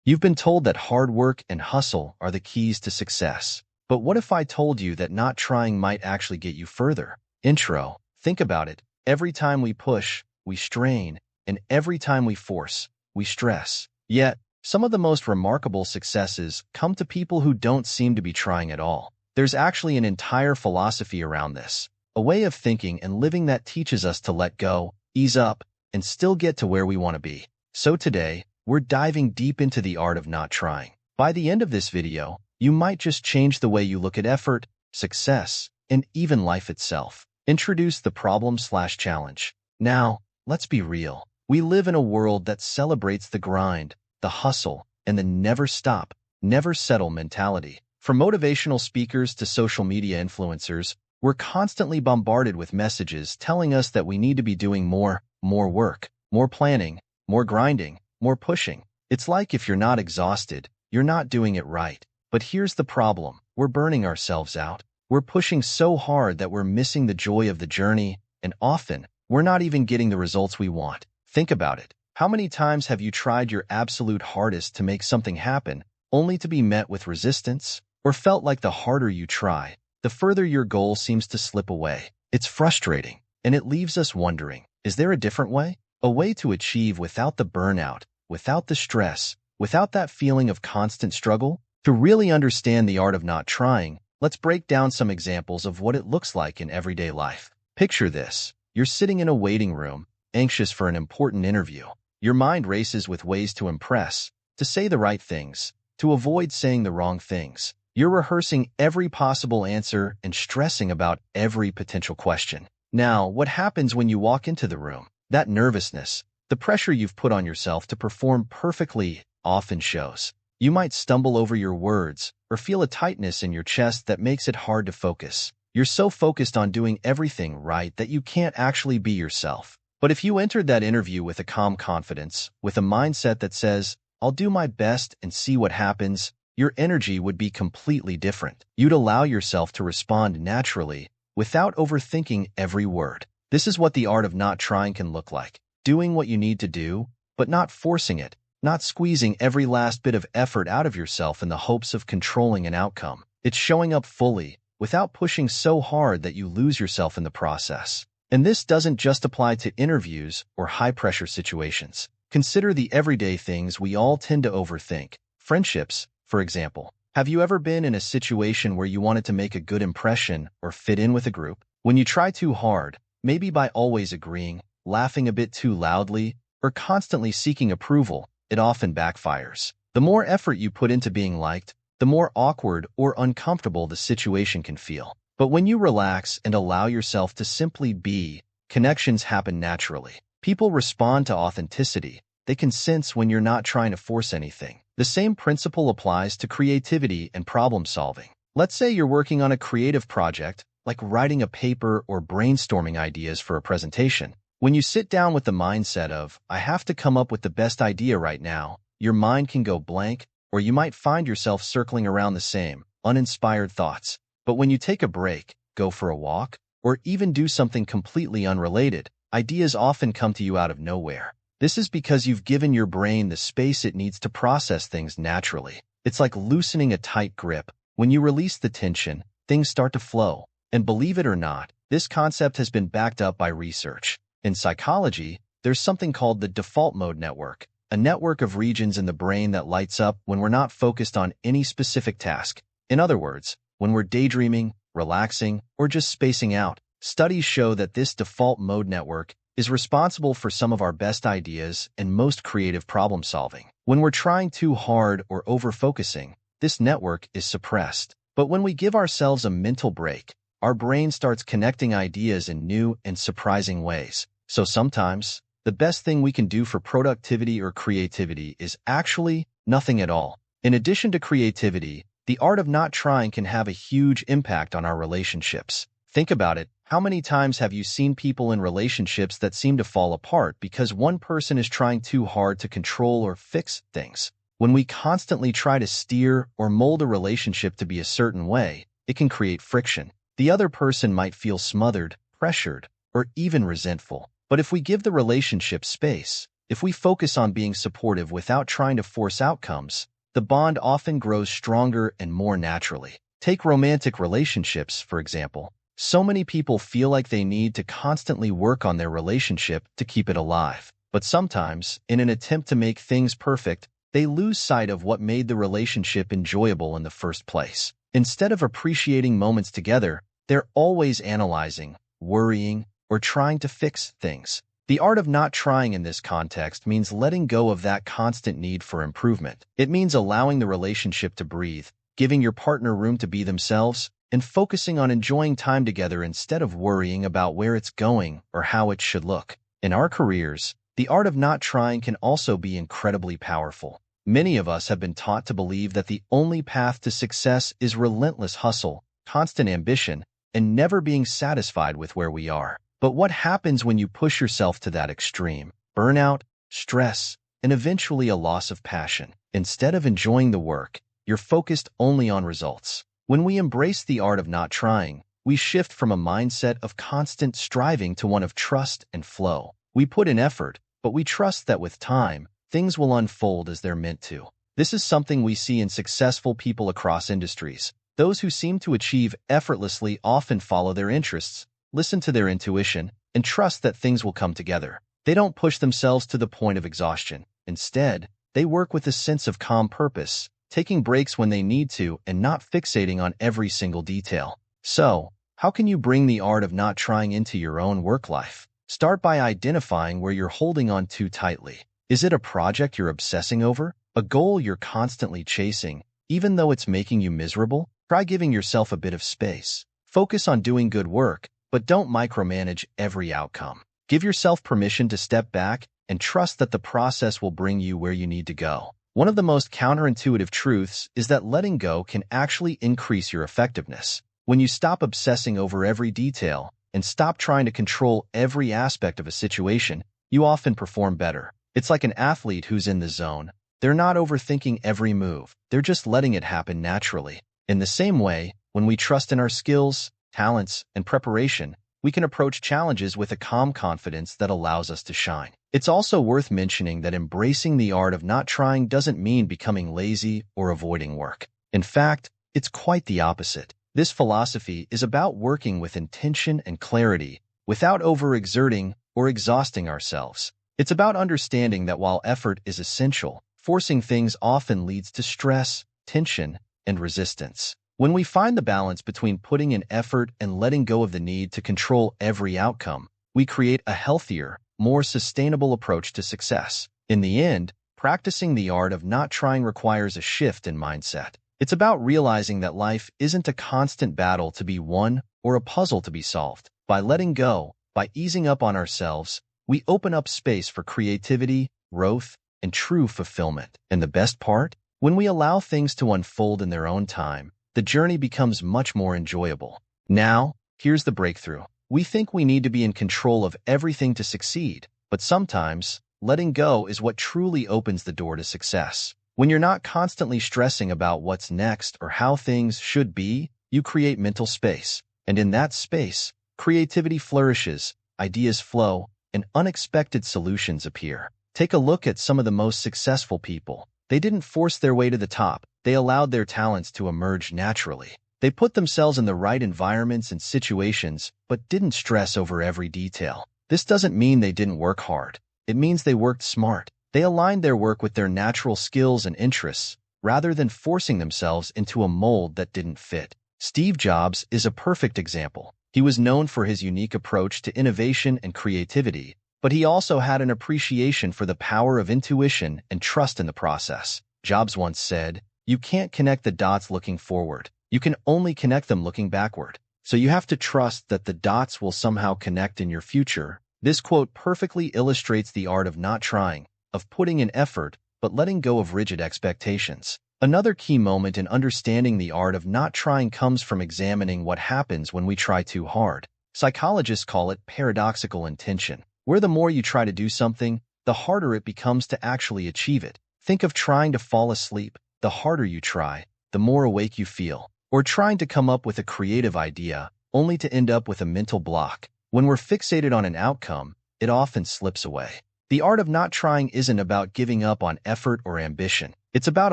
You've been told that hard work and hustle are the keys to success. But what if I told you that not trying might actually get you further? Intro. Think about it. Every time we push, we strain, and every time we force, we stress. Yet, some of the most remarkable successes come to people who don't seem to be trying at all. There's actually an entire philosophy around this, a way of thinking and living that teaches us to let go, ease up, and still get to where we want to be. So today, we're diving deep into the art of not trying. By the end of this video, you might just change the way you look at effort, success, and even life itself. Introduce the problem/challenge. Now, let's be real. We live in a world that celebrates the grind, the hustle, and the never stop, never settle mentality. From motivational speakers to social media influencers, we're constantly bombarded with messages telling us that we need to be doing more work, more planning, more grinding, more pushing. It's like if you're not exhausted, you're not doing it right. But here's the problem. We're burning ourselves out. We're pushing so hard that we're missing the joy of the journey, and often, we're not even getting the results we want. Think about it. How many times have you tried your absolute hardest to make something happen, only to be met with resistance? Or felt like the harder you try, the further your goal seems to slip away? It's frustrating, and it leaves us wondering, is there a different way? A way to achieve without the burnout, without the stress, without that feeling of constant struggle? To really understand the art of not trying, let's break down some examples of what it looks like in everyday life. Picture this. You're sitting in a waiting room, anxious for an important interview. Your mind races with ways to impress, to say the right things, to avoid saying the wrong things. You're rehearsing every possible answer and stressing about every potential question. Now, what happens when you walk into the room? That nervousness, the pressure you've put on yourself to perform perfectly, often shows. You might stumble over your words or feel a tightness in your chest that makes it hard to focus. You're so focused on doing everything right that you can't actually be yourself. But if you entered that interview with a calm confidence, with a mindset that says, "I'll do my best and see what happens," your energy would be completely different. You'd allow yourself to respond naturally, without overthinking every word. This is what the art of not trying can look like. Doing what you need to do, but not forcing it, not squeezing every last bit of effort out of yourself in the hopes of controlling an outcome. It's showing up fully, without pushing so hard that you lose yourself in the process. And this doesn't just apply to interviews or high-pressure situations. Consider the everyday things we all tend to overthink. Friendships, for example. Have you ever been in a situation where you wanted to make a good impression or fit in with a group? When you try too hard, maybe by always agreeing, laughing a bit too loudly, or constantly seeking approval, it often backfires. The more effort you put into being liked, the more awkward or uncomfortable the situation can feel. But when you relax and allow yourself to simply be, connections happen naturally. People respond to authenticity. They can sense when you're not trying to force anything. The same principle applies to creativity and problem solving. Let's say you're working on a creative project, like writing a paper or brainstorming ideas for a presentation. When you sit down with the mindset of, "I have to come up with the best idea right now," your mind can go blank, or you might find yourself circling around the same, uninspired thoughts. But when you take a break, go for a walk, or even do something completely unrelated, ideas often come to you out of nowhere. This is because you've given your brain the space it needs to process things naturally. It's like loosening a tight grip. When you release the tension, things start to flow. And believe it or not, this concept has been backed up by research. In psychology, there's something called the default mode network, a network of regions in the brain that lights up when we're not focused on any specific task. In other words, when we're daydreaming, relaxing, or just spacing out. Studies show that this default mode network is responsible for some of our best ideas and most creative problem solving. When we're trying too hard or over-focusing, this network is suppressed. But when we give ourselves a mental break, our brain starts connecting ideas in new and surprising ways. So sometimes, the best thing we can do for productivity or creativity is actually nothing at all. In addition to creativity, the art of not trying can have a huge impact on our relationships. Think about it. How many times have you seen people in relationships that seem to fall apart because one person is trying too hard to control or fix things? When we constantly try to steer or mold a relationship to be a certain way, it can create friction. The other person might feel smothered, pressured, or even resentful. But if we give the relationship space, If we focus on being supportive without trying to force outcomes, the bond often grows stronger and more naturally. Take romantic relationships, for example. So many people feel like they need to constantly work on their relationship to keep it alive. But sometimes, in an attempt to make things perfect, they lose sight of what made the relationship enjoyable in the first place. Instead of appreciating moments together, they're always analyzing, worrying, or trying to fix things. The art of not trying in this context means letting go of that constant need for improvement. It means allowing the relationship to breathe, giving your partner room to be themselves, and focusing on enjoying time together instead of worrying about where it's going or how it should look. In our careers, the art of not trying can also be incredibly powerful. Many of us have been taught to believe that the only path to success is relentless hustle, constant ambition, and never being satisfied with where we are. But what happens when you push yourself to that extreme? Burnout, stress, and eventually a loss of passion. Instead of enjoying the work, you're focused only on results. When we embrace the art of not trying, we shift from a mindset of constant striving to one of trust and flow. We put in effort, but we trust that with time, things will unfold as they're meant to. This is something we see in successful people across industries. Those who seem to achieve effortlessly often follow their interests, listen to their intuition, and trust that things will come together. They don't push themselves to the point of exhaustion. Instead, they work with a sense of calm purpose, taking breaks when they need to and not fixating on every single detail. So, how can you bring the art of not trying into your own work life? Start by identifying where you're holding on too tightly. Is it a project you're obsessing over? A goal you're constantly chasing, even though it's making you miserable? Try giving yourself a bit of space. Focus on doing good work, but don't micromanage every outcome. Give yourself permission to step back and trust that the process will bring you where you need to go. One of the most counterintuitive truths is that letting go can actually increase your effectiveness. When you stop obsessing over every detail and stop trying to control every aspect of a situation, you often perform better. It's like an athlete who's in the zone. They're not overthinking every move. They're just letting it happen naturally. In the same way, when we trust in our skills, talents, and preparation, we can approach challenges with a calm confidence that allows us to shine. It's also worth mentioning that embracing the art of not trying doesn't mean becoming lazy or avoiding work. In fact, it's quite the opposite. This philosophy is about working with intention and clarity without overexerting or exhausting ourselves. It's about understanding that while effort is essential, forcing things often leads to stress, tension, and resistance. When we find the balance between putting in effort and letting go of the need to control every outcome, we create a healthier, more sustainable approach to success. In the end, practicing the art of not trying requires a shift in mindset. It's about realizing that life isn't a constant battle to be won or a puzzle to be solved. By letting go, by easing up on ourselves, we open up space for creativity, growth, and true fulfillment. And the best part? When we allow things to unfold in their own time, the journey becomes much more enjoyable. Now, here's the breakthrough. We think we need to be in control of everything to succeed, but sometimes, letting go is what truly opens the door to success. When you're not constantly stressing about what's next or how things should be, you create mental space. And in that space, creativity flourishes, ideas flow, and unexpected solutions appear. Take a look at some of the most successful people. They didn't force their way to the top. They allowed their talents to emerge naturally. They put themselves in the right environments and situations, but didn't stress over every detail. This doesn't mean they didn't work hard. It means they worked smart. They aligned their work with their natural skills and interests, rather than forcing themselves into a mold that didn't fit. Steve Jobs is a perfect example. He was known for his unique approach to innovation and creativity, but he also had an appreciation for the power of intuition and trust in the process. Jobs once said, "You can't connect the dots looking forward. You can only connect them looking backward. So you have to trust that the dots will somehow connect in your future." This quote perfectly illustrates the art of not trying, of putting in effort, but letting go of rigid expectations. Another key moment in understanding the art of not trying comes from examining what happens when we try too hard. Psychologists call it paradoxical intention, where the more you try to do something, the harder it becomes to actually achieve it. Think of trying to fall asleep. The harder you try, the more awake you feel. Or trying to come up with a creative idea, only to end up with a mental block. When we're fixated on an outcome, it often slips away. The art of not trying isn't about giving up on effort or ambition. It's about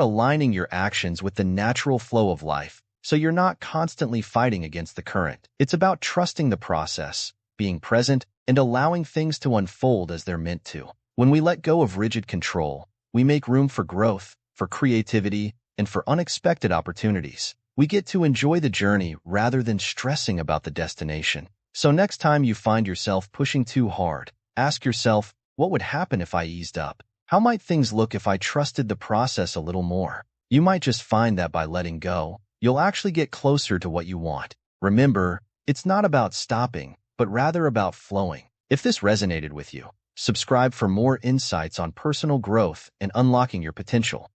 aligning your actions with the natural flow of life, so you're not constantly fighting against the current. It's about trusting the process, being present, and allowing things to unfold as they're meant to. When we let go of rigid control, we make room for growth, for creativity, and for unexpected opportunities. We get to enjoy the journey rather than stressing about the destination. So next time you find yourself pushing too hard, ask yourself, what would happen if I eased up? How might things look if I trusted the process a little more? You might just find that by letting go, you'll actually get closer to what you want. Remember, it's not about stopping, but rather about flowing. If this resonated with you, subscribe for more insights on personal growth and unlocking your potential.